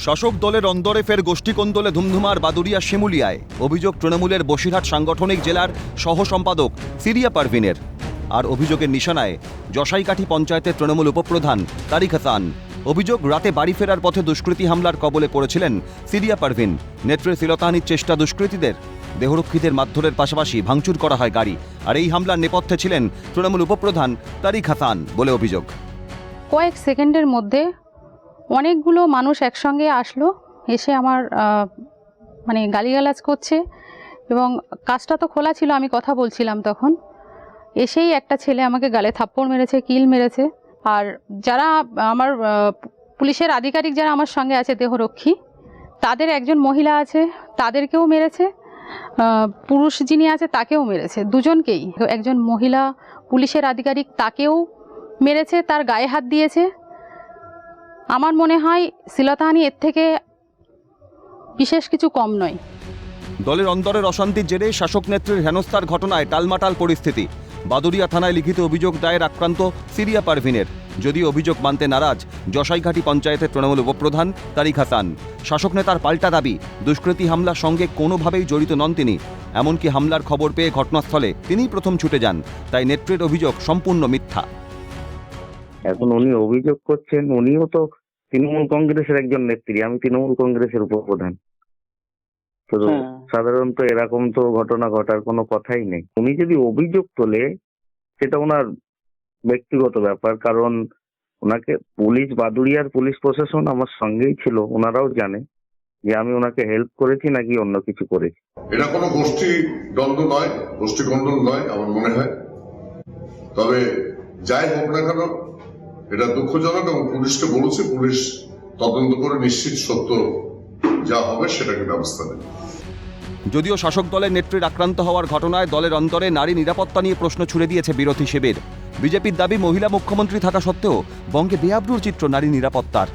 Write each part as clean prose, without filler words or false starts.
শাসক দলের অন্দরে ফের গোষ্ঠীকোন্দলে ধুমধুমার বাদুড়িয়া শিমুলিয়ায়। অভিযোগ তৃণমূলের বসিরহাট সাংগঠনিক জেলার সহ সম্পাদক সিরিয়া পারভিনের। আর অভিযোগের নিশানায় জশাইকাঠি পঞ্চায়েতের তৃণমূল উপপ্রধান তারিক হাসান। অভিযোগ, রাতে বাড়ি ফেরার পথে দুষ্কৃতী হামলার কবলে পড়েছিলেন সিরিয়া পারভিন। নেত্রে শ্লীলতাহানির চেষ্টা দুষ্কৃতীদের। দেহরক্ষীদের মারধরের পাশাপাশি ভাঙচুর করা হয় গাড়ি। আর এই হামলার নেপথ্যে ছিলেন তৃণমূল উপপ্রধান তারিক হাসান বলে অভিযোগ। কয়েক সেকেন্ডের মধ্যে অনেকগুলো মানুষ একসঙ্গে আসলো, এসে আমার গালিগালাজ করছে এবং কাজটা তো খোলা ছিল, আমি কথা বলছিলাম তখন। এসেই একটা ছেলে আমাকে গালে থাপ্পড় মেরেছে, কিল মেরেছে। আর যারা আমার পুলিশের আধিকারিক যারা আমার সঙ্গে আছে দেহরক্ষী, তাদের একজন মহিলা আছে, তাদেরকেও মেরেছে। পুরুষ যিনি আছে তাকেও মেরেছে, দুজনকেই। একজন মহিলা পুলিশের আধিকারিক, তাকেও মেরেছে, তার গায়ে হাত দিয়েছে। আমার মনে হয় শ্লীলতাহানি এর থেকে বিশেষ কিছু কম নয়। দলের অন্দরের অশান্তির জেরে শাসক নেত্রীর হেনস্থার ঘটনায় টালমাটাল পরিস্থিতি। বাদুড়িয়া থানায় লিখিত অভিযোগ দায়ের আক্রান্ত সিরিয়া পারভিনের। যদিও অভিযোগ মানতে নারাজ জশাইঘাটি পঞ্চায়েতের তৃণমূল উপপ্রধান তারিক হাসান। শাসক নেতার পাল্টা দাবি, দুষ্কৃতী হামলার সঙ্গে কোনোভাবেই জড়িত নন তিনি। এমনকি হামলার খবর পেয়ে ঘটনাস্থলে তিনিই প্রথম ছুটে যান। তাই নেত্রীর অভিযোগ সম্পূর্ণ মিথ্যা। এখন উনি অভিযোগ করছেন, উনিও তো তৃণমূল কংগ্রেসের একজন নেত্রী, আমি তৃণমূল কংগ্রেসের উপপ্রধান। তো সাধারণত এরকম তো ঘটনা ঘটার কোনো কথাই নেই। উনি যদি অভিযোগ তোলে সেটা ওনার ব্যক্তিগত ব্যাপার, কারণ ওনাকে পুলিশ, বাদুড়িয়ার পুলিশ প্রশাসন আমার সঙ্গেই ছিল, ওনারাও জানে যে আমি ওনাকে হেল্প করেছি নাকি অন্য কিছু করেছি। এটা কোনো গোষ্ঠী দ্বন্দ্ব নয়, গোষ্ঠী কন্দল নয় আমার মনে হয়। তবে যাই হোক না কেন এটা দুঃখজনক এবং পুলিশকে বলেছে, পুলিশ তদন্ত করে নিশ্চিত সত্য যা হবে সেটাকে ব্যবস্থা নেবে। যদিও শাসক দলের নেত্রীর আক্রান্ত হওয়ার ঘটনায় দলের অন্তরে নারী নিরাপত্তা নিয়ে প্রশ্ন ছুড়ে দিয়েছে বিরোধী শিবির। বিজেপির দাবি, মহিলা মুখ্যমন্ত্রী থাকা সত্ত্বেও বঙ্গে বেআব্রুর চিত্র নারী নিরাপত্তার।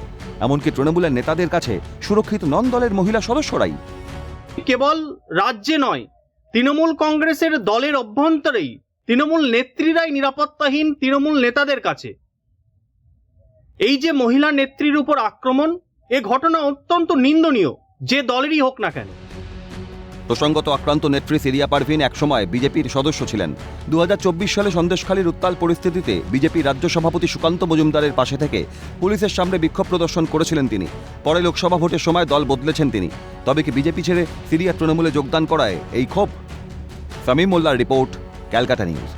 এমনকি তৃণমূলের নেতাদের কাছে সুরক্ষিত নন দলের মহিলা সদস্যরাই। কেবল রাজ্যে নয়, তৃণমূল কংগ্রেসের দলের অভ্যন্তরেই তৃণমূল নেত্রীরাই নিরাপত্তাহীন তৃণমূল নেতাদের কাছে। এই যে মহিলা নেত্রীর উপর আক্রমণ, এ ঘটনা অত্যন্ত নিন্দনীয়, যে দলেরই হোক না কেন। প্রসঙ্গত, আক্রান্ত নেত্রী সিরিয়া পারভিন একসময় বিজেপির সদস্য ছিলেন। 2024 সালে সন্দেশখালীর উত্তাল পরিস্থিতিতে বিজেপি রাজ্য সভাপতি সুকান্ত মজুমদারের পাশে থেকে পুলিশের সামনে বিক্ষোভ প্রদর্শন করেছিলেন তিনি। পরে লোকসভা ভোটের সময় দল বদলেছেন তিনি। তবে কি বিজেপি ছেড়ে সিরিয়া তৃণমূলে যোগদান করায় এই ক্ষোভ? সামিম মোল্লার রিপোর্ট, ক্যালকাটা নিউজ।